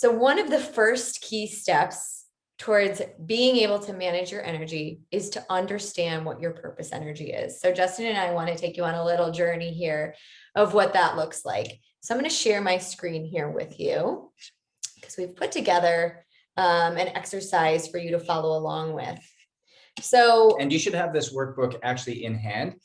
So one of the first key steps towards being able to manage your energy is to understand what your purpose energy is. So Justin and I want to take you on a little journey here of what that looks like. So I'm going to share my screen here with you because we've put together an exercise for you to follow along with. So, and you should have this workbook actually in hand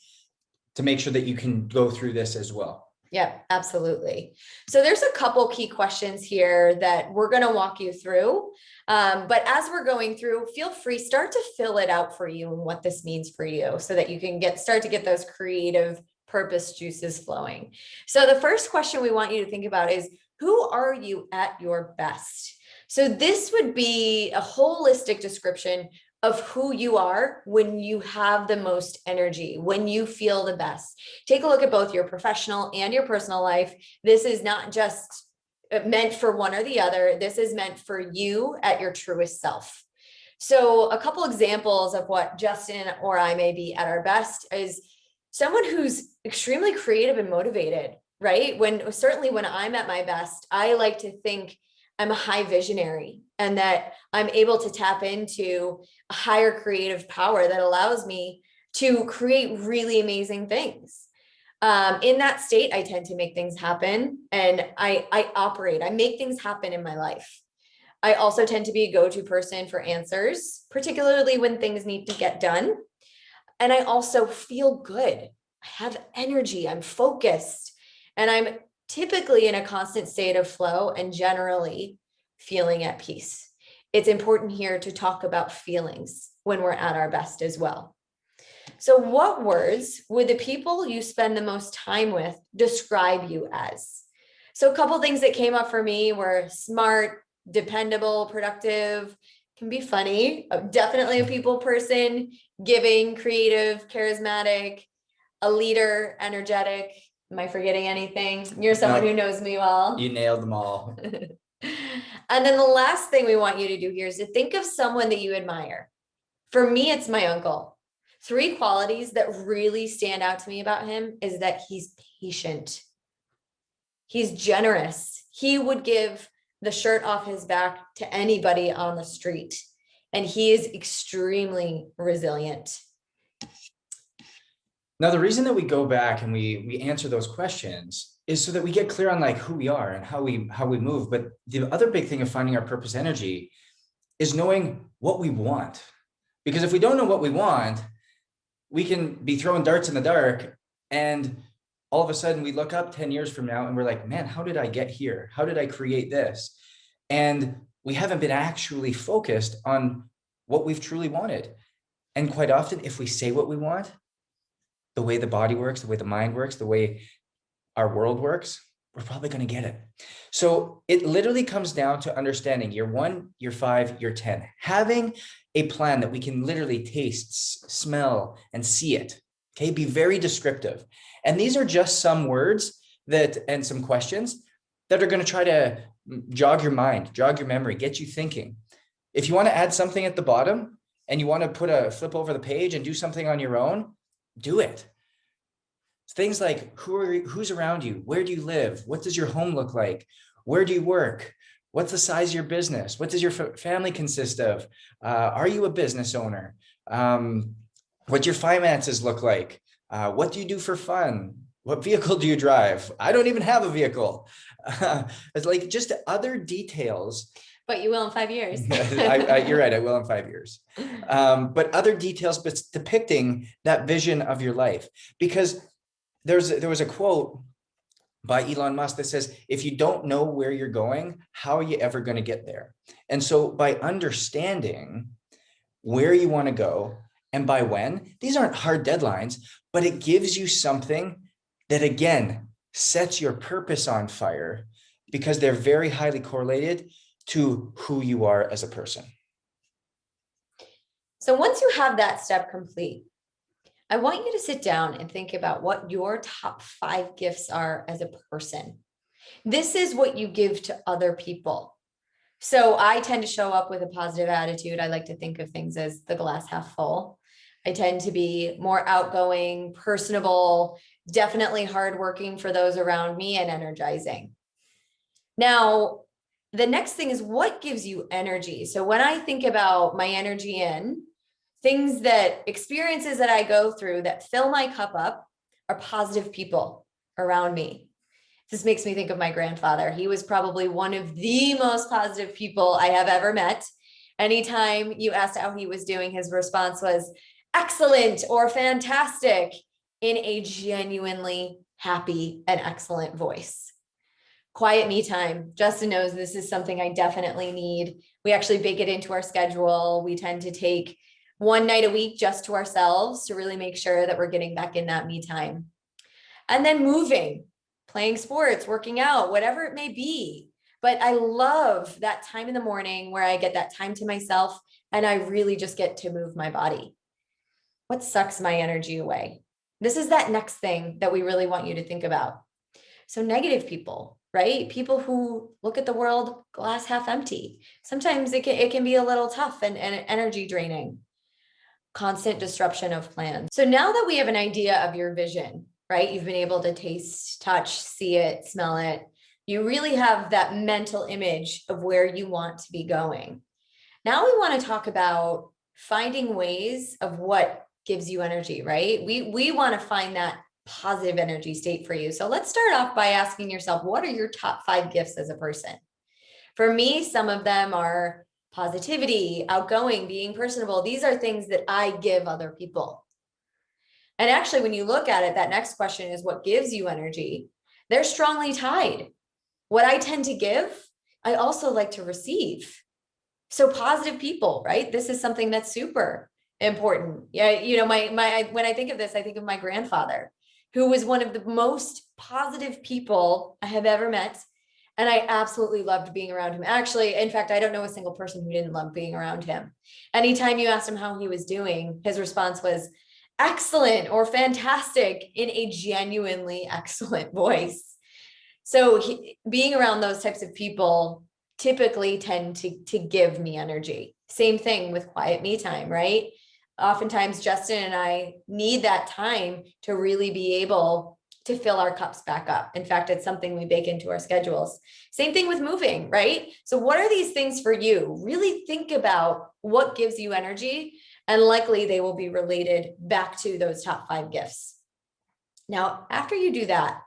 to make sure that you can go through this as well. Yeah, absolutely. So there's a couple key questions here that we're going to walk you through. But as we're going through, feel free, start to fill it out for you and what this means for you so that you can start to get those creative purpose juices flowing. So the first question we want you to think about is, who are you at your best? So this would be a holistic description of who you are when you have the most energy, when you feel the best. Take a look at both your professional and your personal life. This is not just meant for one or the other. This is meant for you at your truest self. So a couple examples of what Justin or I may be at our best is someone who's extremely creative and motivated, right? Certainly when I'm at my best, I like to think I'm a high visionary and that I'm able to tap into a higher creative power that allows me to create really amazing things. In that state, I tend to make things happen and I make things happen in my life. I also tend to be a go-to person for answers, particularly when things need to get done. And I also feel good. I have energy, I'm focused, and I'm typically in a constant state of flow and generally feeling at peace. It's important here to talk about feelings when we're at our best as well. So what words would the people you spend the most time with describe you as? So a couple things that came up for me were smart, dependable, productive, can be funny, definitely a people person, giving, creative, charismatic, a leader, energetic. Am I forgetting anything? You're someone who knows me well. You nailed them all. And then the last thing we want you to do here is to think of someone that you admire. For me, it's my uncle. 3 qualities that really stand out to me about him is that he's patient. He's generous. He would give the shirt off his back to anybody on the street. And he is extremely resilient. Now, the reason that we go back and we answer those questions is so that we get clear on like who we are and how we move. But the other big thing of finding our purpose energy is knowing what we want. Because if we don't know what we want, we can be throwing darts in the dark and all of a sudden we look up 10 years from now and we're like, man, how did I get here? How did I create this? And we haven't been actually focused on what we've truly wanted. And quite often, if we say what we want, the way the body works, the way the mind works, the way our world works, we're probably going to get it. So it literally comes down to understanding year 1, year 5, year 10, having a plan that we can literally taste, smell, and see it. Okay, be very descriptive. And these are just some words and some questions that are going to try to jog your mind, jog your memory, get you thinking. If you want to add something at the bottom and you want to flip over the page and do something on your own, do it. Things like who's around you? Where do you live? What does your home look like? Where do you work? What's the size of your business? What does your family consist of? Are you a business owner? What your finances look like? What do you do for fun? What vehicle do you drive? I don't even have a vehicle. It's like just other details. But you will in 5 years. You're right, I will in 5 years. But other details, but depicting that vision of your life. Because there was a quote by Elon Musk that says, if you don't know where you're going, how are you ever going to get there? And so by understanding where you want to go and by when, these aren't hard deadlines, but it gives you something that, again, sets your purpose on fire because they're very highly correlated to who you are as a person. So once you have that step complete, I want you to sit down and think about what your top 5 gifts are as a person. This is what you give to other people. So I tend to show up with a positive attitude. I like to think of things as the glass half full. I tend to be more outgoing, personable, definitely hardworking for those around me, and energizing. Now, The next thing is what gives you energy. So when I think about my energy in, things that experiences that I go through that fill my cup up are positive people around me. This makes me think of my grandfather. He was probably one of the most positive people I have ever met. Anytime you asked how he was doing, his response was excellent or fantastic in a genuinely happy and excellent voice. Quiet me time. Justin knows this is something I definitely need. We actually bake it into our schedule. We tend to take one night a week just to ourselves to really make sure that we're getting back in that me time. And then moving, playing sports, working out, whatever it may be. But I love that time in the morning where I get that time to myself and I really just get to move my body. What sucks my energy away? This is that next thing that we really want you to think about. So negative people, right? People who look at the world glass half empty. Sometimes it can be a little tough and energy draining. Constant disruption of plans. So now that we have an idea of your vision, right? You've been able to taste, touch, see it, smell it. You really have that mental image of where you want to be going. Now we want to talk about finding ways of what gives you energy, right? We want to find that positive energy state for you. So let's start off by asking yourself, what are your top 5 gifts as a person? For me, some of them are positivity, outgoing, being personable. These are things that I give other people. And actually, when you look at it, that next question is what gives you energy? They're strongly tied. What I tend to give, I also like to receive. So positive people, right? This is something that's super important. Yeah, you know, when I think of this, I think of my grandfather, who was one of the most positive people I have ever met. And I absolutely loved being around him. Actually, in fact, I don't know a single person who didn't love being around him. Anytime you asked him how he was doing, his response was excellent or fantastic in a genuinely excellent voice. So being around those types of people typically tend to give me energy. Same thing with quiet me time, right? Oftentimes Justin and I need that time to really be able to fill our cups back up. In fact, it's something we bake into our schedules. Same thing with moving, right? So what are these things for you? Really think about what gives you energy, and likely they will be related back to those top 5 gifts. Now, after you do that,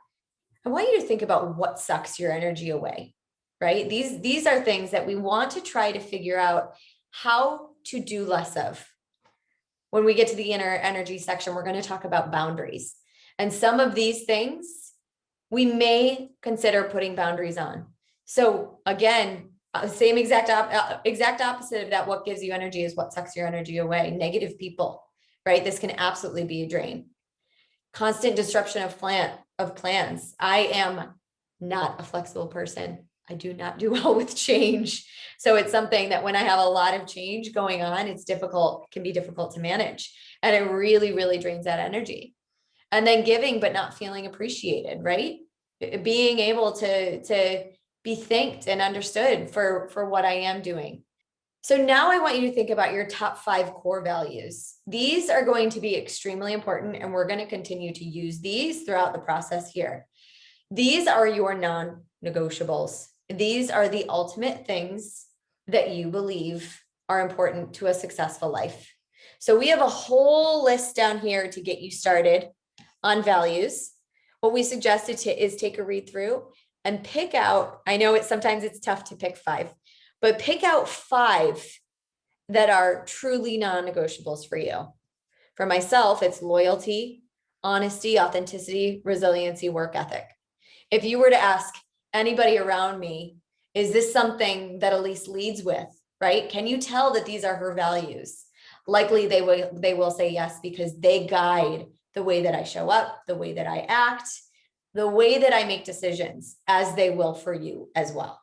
I want you to think about what sucks your energy away, right? These are things that we want to try to figure out how to do less of. When we get to the inner energy section, we're going to talk about boundaries. And some of these things we may consider putting boundaries on. So again, same exact opposite of that. What gives you energy is what sucks your energy away. Negative people, right? This can absolutely be a drain. Constant disruption of plans. I am not a flexible person. I do not do well with change. So it's something that when I have a lot of change going on, it's difficult, can be difficult to manage. And it really, really drains that energy. And then giving, but not feeling appreciated, right? Being able to be thanked and understood for what I am doing. So now I want you to think about your top 5 core values. These are going to be extremely important, and we're going to continue to use these throughout the process here. These are your non-negotiables. These are the ultimate things that you believe are important to a successful life. So we have a whole list down here to get you started on values. What we suggested is take a read through and pick out, I know sometimes it's tough to pick 5, but pick out 5 that are truly non-negotiables for you. For myself, it's loyalty, honesty, authenticity, resiliency, work ethic. If you were to ask anybody around me, is this something that Elise leads with, right? Can you tell that these are her values? Likely they will say yes, because they guide the way that I show up, the way that I act, the way that I make decisions, as they will for you as well.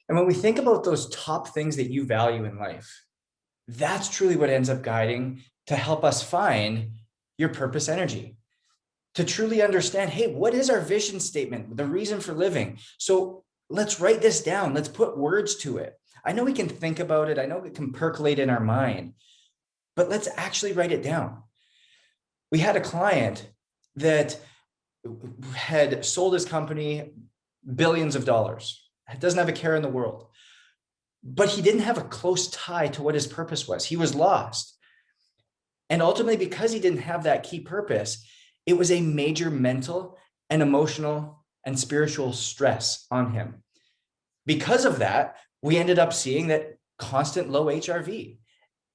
And when we think about those top things that you value in life, that's truly what ends up guiding to help us find your purpose energy, to truly understand, hey, what is our vision statement, the reason for living? So let's write this down. Let's put words to it. I know we can think about it. I know it can percolate in our mind, but let's actually write it down. We had a client that had sold his company billions of dollars. doesn't have a care in the world. But he didn't have a close tie to what his purpose was. He was lost. And ultimately, because he didn't have that key purpose, it was a major mental and emotional and spiritual stress on him. Because of that, we ended up seeing that constant low HRV.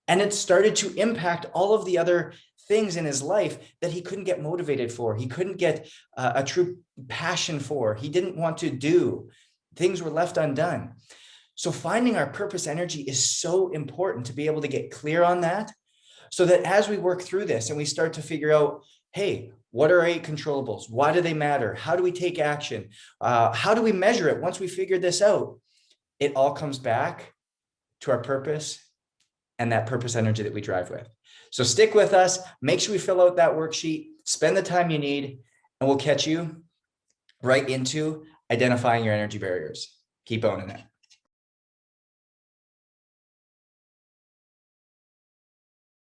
And it started to impact all of the other things in his life that he couldn't get motivated for. He couldn't get a true passion for. He didn't want to do. Things were left undone. So finding our purpose energy is so important to be able to get clear on that, so that as we work through this and we start to figure out, hey, what are 8 controllables? Why do they matter? How do we take action? How do we measure it? Once we figure this out, it all comes back to our purpose and that purpose energy that we drive with. So stick with us. Make sure we fill out that worksheet, spend the time you need, and we'll catch you right into identifying your energy barriers. Keep owning it.